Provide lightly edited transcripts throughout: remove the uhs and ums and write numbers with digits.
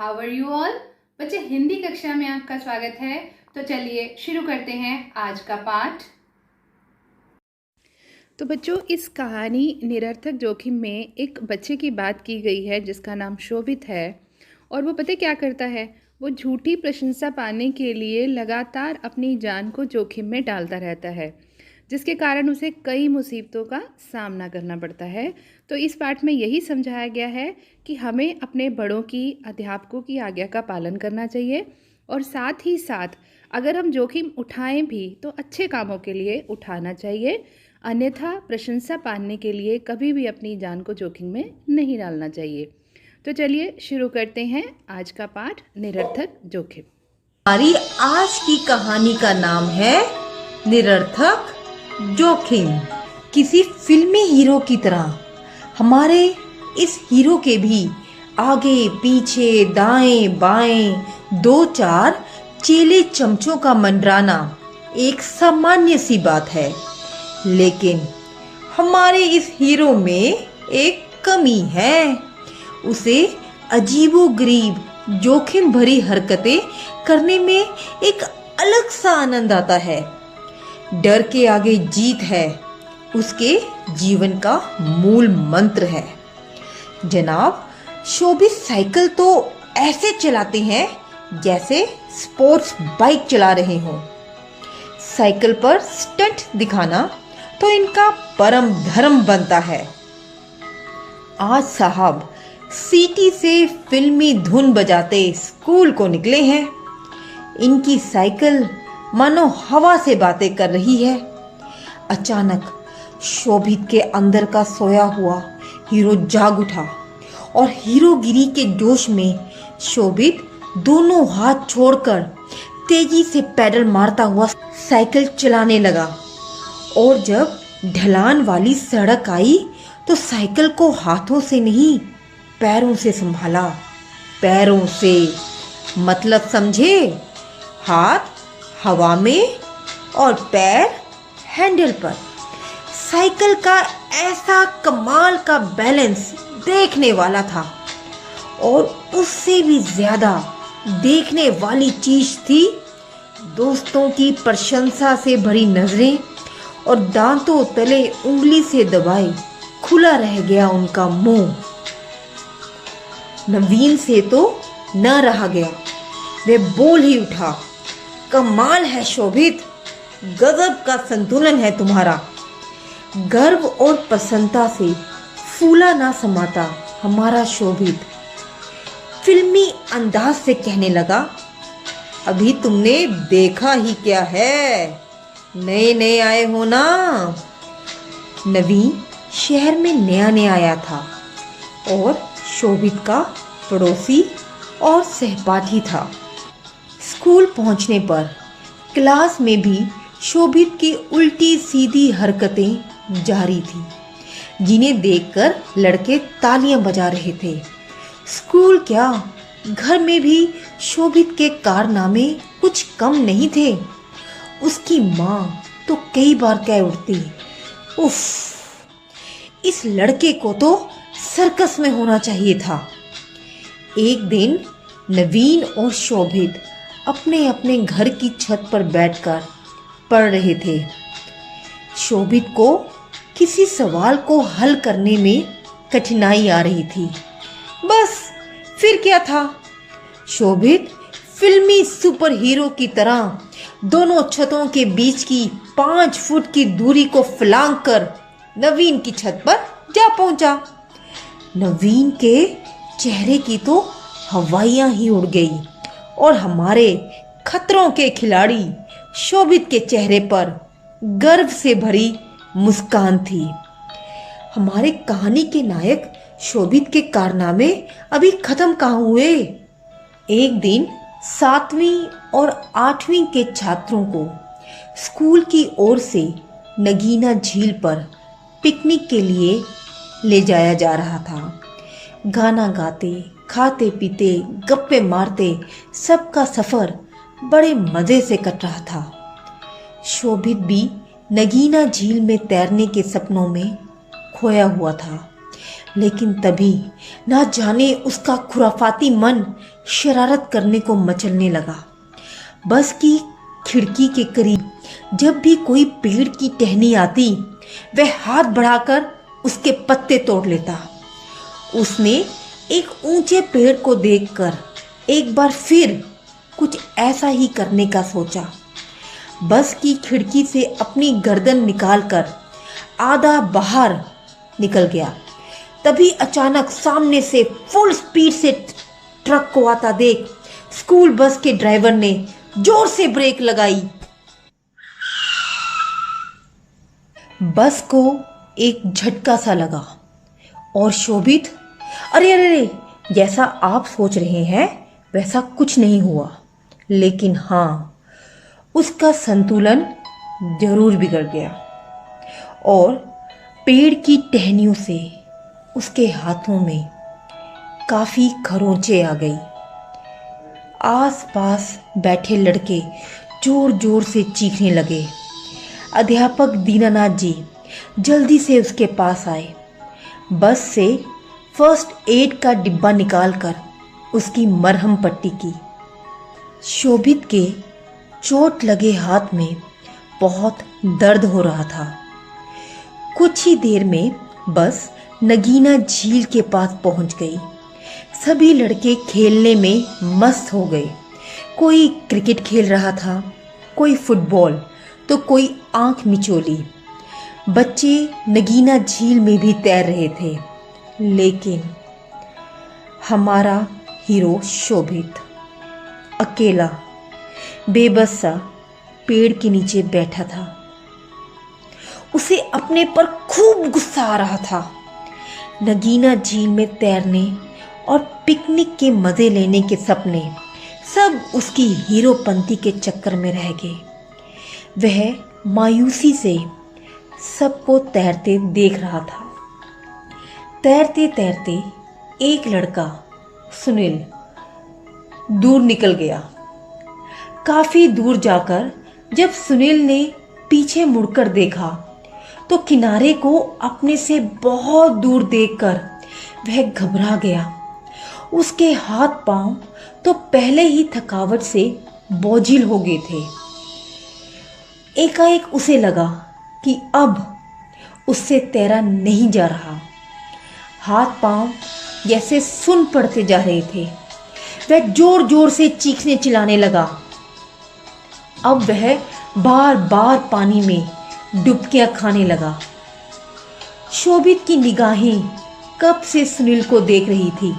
How are you all. बच्चे, हिंदी कक्षा में आपका स्वागत है। तो चलिए शुरू करते हैं आज का पाठ। तो बच्चों, इस कहानी निरर्थक जोखिम में एक बच्चे की बात की गई है जिसका नाम शोभित है। और वो पता क्या करता है, वो झूठी प्रशंसा पाने के लिए लगातार अपनी जान को जोखिम में डालता रहता है, जिसके कारण उसे कई मुसीबतों का सामना करना पड़ता है। तो इस पाठ में यही समझाया गया है कि हमें अपने बड़ों की, अध्यापकों की आज्ञा का पालन करना चाहिए और साथ ही साथ अगर हम जोखिम उठाएं भी तो अच्छे कामों के लिए उठाना चाहिए, अन्यथा प्रशंसा पाने के लिए कभी भी अपनी जान को जोखिम में नहीं डालना चाहिए। तो चलिए शुरू करते हैं आज का पाठ निरर्थक जोखिम। हमारी आज की कहानी का नाम है निरर्थक जोखिम। किसी फिल्मी हीरो की तरह हमारे इस हीरो के भी आगे पीछे दाएं बाएं दो चार चेले चमचों का मंडराना एक सामान्य सी बात है, लेकिन हमारे इस हीरो में एक कमी है। उसे अजीबोगरीब जोखिम भरी हरकतें करने में एक अलग सा आनंद आता है। डर के आगे जीत है उसके जीवन का मूल मंत्र है। जनाब, शोभित साइकिल तो ऐसे चलाते हैं जैसे स्पोर्ट्स बाइक चला रहे हों। साइकिल पर स्टंट दिखाना तो इनका परम धर्म बनता है। आज साहब सीटी से फिल्मी धुन बजाते स्कूल को निकले हैं। इनकी साइकिल मानो हवा से बातें कर रही है। अचानक शोभित के अंदर का सोया हुआ हीरो जाग उठा और हीरोगिरी के जोश में शोभित दोनों हाथ छोड़कर तेजी से पैडल मारता हुआ साइकिल चलाने लगा। और जब ढलान वाली सड़क आई तो साइकिल को हाथों से नहीं, पैरों से संभाला। पैरों से मतलब समझे? हाथ हवा में और पैर हैंडल पर। साइकिल का ऐसा कमाल का बैलेंस देखने वाला था। और उससे भी ज्यादा देखने वाली चीज थी दोस्तों की प्रशंसा से भरी नजरें और दांतों तले उंगली से दबाए खुला रह गया उनका मुंह। नवीन से तो न रहा गया, वे बोल ही उठा, कमाल है शोभित, गजब का संतुलन है तुम्हारा। गर्व और प्रसन्नता से फूला ना समाता हमारा शोभित फिल्मी अंदाज से कहने लगा, अभी तुमने देखा ही क्या है, नए नए आए हो ना। नवीन शहर में नया नया आया था और शोभित का पड़ोसी और सहपाठी था। स्कूल पहुंचने पर क्लास में भी शोभित की उल्टी सीधी हरकतें जारी थी, जिन्हें देखकर लड़के तालियां बजा रहे थे। स्कूल क्या, घर में भी शोभित के कारनामे कुछ कम नहीं थे। उसकी माँ तो कई बार कह उठती, उफ, इस लड़के को तो सर्कस में होना चाहिए था। एक दिन नवीन और शोभित अपने अपने घर की छत पर बैठकर पढ़ रहे थे। शोभित को किसी सवाल को हल करने में कठिनाई आ रही थी। बस फिर क्या था, शोभित फिल्मी सुपर हीरो की तरह दोनों छतों के बीच की 5 फुट की दूरी को फलांग कर नवीन की छत पर जा पहुंचा। नवीन के चेहरे की तो हवाइयां ही उड़ गई और हमारे खतरों के खिलाड़ी शोभित के चेहरे पर गर्व से भरी मुस्कान थी। हमारे कहानी के नायक शोभित के कारनामे अभी खत्म कहाँ हुए। एक दिन 7वीं और 8वीं के छात्रों को स्कूल की ओर से नगीना झील पर पिकनिक के लिए ले जाया जा रहा था। गाना गाते, खाते पीते, गप्पे मारते सबका सफर बड़े मजे से कट रहा था। शोभित भी नगीना झील में तैरने के सपनों में खोया हुआ था। लेकिन तभी ना जाने उसका खुराफाती मन शरारत करने को मचलने लगा। बस की खिड़की के करीब जब भी कोई पेड़ की टहनी आती, वह हाथ बढ़ाकर उसके पत्ते तोड़ लेता। उसने एक ऊंचे पेड़ को देखकर एक बार फिर कुछ ऐसा ही करने का सोचा। बस की खिड़की से अपनी गर्दन निकालकर आधा बाहर निकल गया। तभी अचानक सामने से फुल स्पीड से ट्रक को आता देख स्कूल बस के ड्राइवर ने जोर से ब्रेक लगाई। बस को एक झटका सा लगा और शोभित, अरे अरे अरे, जैसा आप सोच रहे हैं वैसा कुछ नहीं हुआ, लेकिन हाँ, उसका संतुलन जरूर बिगड़ गया और पेड़ की टहनियों से उसके हाथों में काफी खरोंचे आ गई। आसपास बैठे लड़के जोर जोर से चीखने लगे। अध्यापक दीनानाथ जी जल्दी से उसके पास आए। बस से फर्स्ट एड का डिब्बा निकालकर उसकी मरहम पट्टी की। शोभित के चोट लगे हाथ में बहुत दर्द हो रहा था। कुछ ही देर में बस नगीना झील के पास पहुंच गई। सभी लड़के खेलने में मस्त हो गए। कोई क्रिकेट खेल रहा था, कोई फुटबॉल, तो कोई आंख मिचोली। बच्चे नगीना झील में भी तैर रहे थे, लेकिन हमारा हीरो शोभित अकेला बेबस सा पेड़ के नीचे बैठा था। उसे अपने पर खूब गुस्सा आ रहा था। नगीना झील में तैरने और पिकनिक के मजे लेने के सपने सब उसकी हीरोपंती के चक्कर में रह गए। वह मायूसी से सबको तैरते देख रहा था। तैरते तैरते एक लड़का सुनील दूर निकल गया। काफी दूर जाकर जब सुनील ने पीछे मुड़कर देखा तो किनारे को अपने से बहुत दूर देखकर वह घबरा गया। उसके हाथ पांव तो पहले ही थकावट से बोझिल हो गए थे। एकाएक उसे लगा कि अब उससे तैरा नहीं जा रहा। हाथ पांव जैसे सुन पड़ते जा रहे थे। वह जोर जोर से चीखने चिल्लाने लगा। अब वह बार बार पानी में डुबकियां खाने लगा। शोभित की निगाहें कब से सुनील को देख रही थी।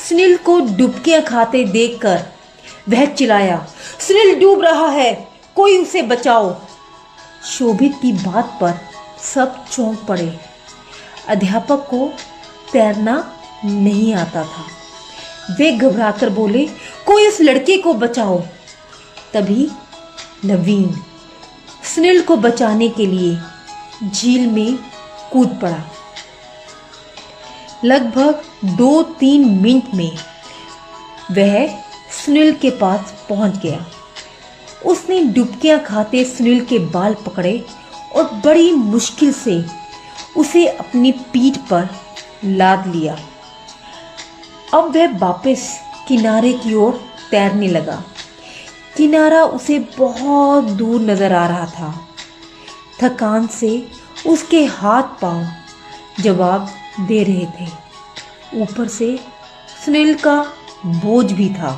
सुनील को डुबकियां खाते देखकर वह चिल्लाया, सुनील डूब रहा है, कोई उसे बचाओ। शोभित की बात पर सब चौंक पड़े। अध्यापक को तैरना नहीं आता था। वे घबराकर बोले, कोई उस लड़के को बचाओ। तभी नवीन सुनील को बचाने के लिए झील में कूद पड़ा। लगभग 2-3 मिनट में वह सुनील के पास पहुंच गया। उसने डुबकियां खाते सुनील के बाल पकड़े और बड़ी मुश्किल से उसे अपनी पीठ पर लाद लिया। अब वह वापस किनारे की ओर तैरने लगा। किनारा उसे बहुत दूर नजर आ रहा था। थकान से उसके हाथ पांव जवाब दे रहे थे। ऊपर से सुनील का बोझ भी था।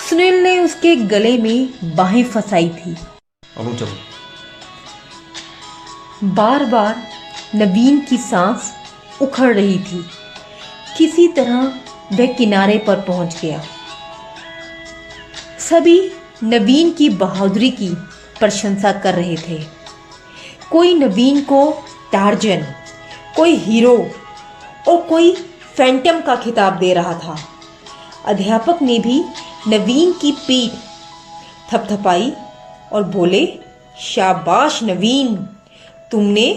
सुनील ने उसके गले में बाहें फंसाई थी। बार बार नवीन की सांस उखड़ रही थी। किसी तरह वह किनारे पर पहुंच गया। सभी नवीन की बहादुरी की प्रशंसा कर रहे थे। कोई नवीन को टार्जन, कोई हीरो और कोई फैंटम का खिताब दे रहा था। अध्यापक ने भी नवीन की पीठ थपथपाई और बोले, शाबाश नवीन, तुमने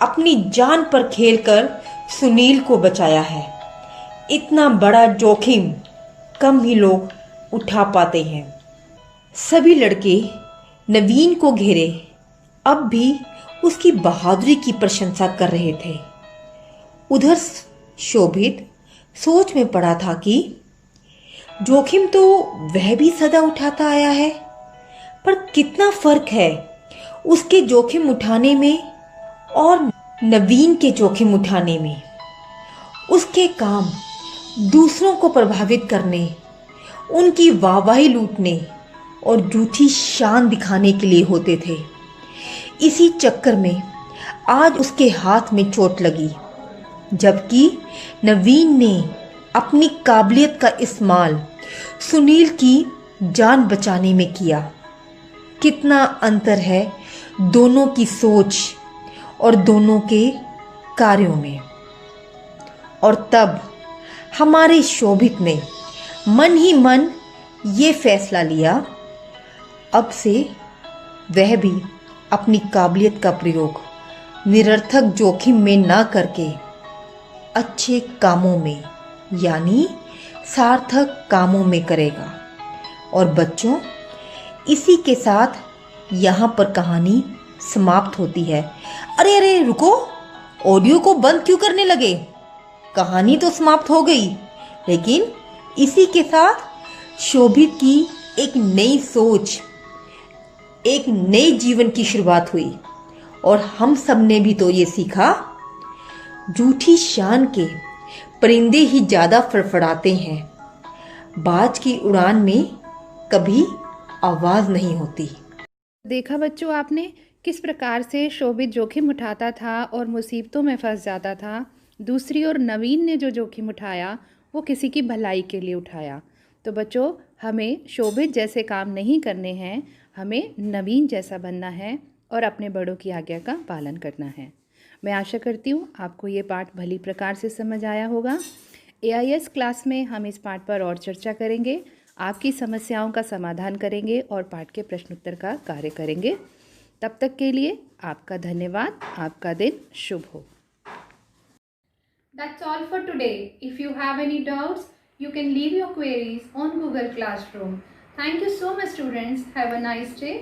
अपनी जान पर खेलकर सुनील को बचाया है। इतना बड़ा जोखिम कम ही लोग उठा पाते हैं। सभी लड़के नवीन को घेरे अब भी उसकी बहादुरी की प्रशंसा कर रहे थे। उधर शोभित सोच में पड़ा था कि जोखिम तो वह भी सदा उठाता आया है, पर कितना फर्क है उसके जोखिम उठाने में और नवीन के जोखिम उठाने में। उसके काम दूसरों को प्रभावित करने, उनकी वाहवाही लूटने और झूठी शान दिखाने के लिए होते थे। इसी चक्कर में आज उसके हाथ में चोट लगी, जबकि नवीन ने अपनी काबिलियत का इस्तेमाल सुनील की जान बचाने में किया। कितना अंतर है दोनों की सोच और दोनों के कार्यों में। और तब हमारे शोभित ने मन ही मन ये फैसला लिया, अब से वह भी अपनी काबिलियत का प्रयोग निरर्थक जोखिम में ना करके अच्छे कामों में यानी सार्थक कामों में करेगा। और बच्चों, इसी के साथ यहाँ पर कहानी समाप्त होती है। अरे अरे रुको, ऑडियो को बंद क्यों करने लगे? कहानी तो समाप्त हो गई, लेकिन इसी के साथ शोभित की एक नई सोच, एक नए जीवन की शुरुआत हुई। और हम सब ने भी तो ये सीखा, झूठी शान के परिंदे ही ज्यादा फड़फड़ाते हैं, बाज की उड़ान में कभी आवाज नहीं होती। देखा बच्चों आपने किस प्रकार से शोभित जोखिम उठाता था और मुसीबतों में फंस जाता था। दूसरी ओर नवीन ने जो जोखिम उठाया वो किसी की भलाई के लिए उठाया। तो बच्चों, हमें शोभित जैसे काम नहीं करने हैं, हमें नवीन जैसा बनना है और अपने बड़ों की आज्ञा का पालन करना है। मैं आशा करती हूँ आपको ये पाठ भली प्रकार से समझ आया होगा। AIS क्लास में हम इस पाठ पर और चर्चा करेंगे, आपकी समस्याओं का समाधान करेंगे और पाठ के प्रश्नोत्तर का कार्य करेंगे। तब तक के लिए आपका धन्यवाद। आपका दिन शुभ हो। That's all for today. If you have any doubts, you can leave your queries on Google Classroom. Thank you so much, students. Have a nice day.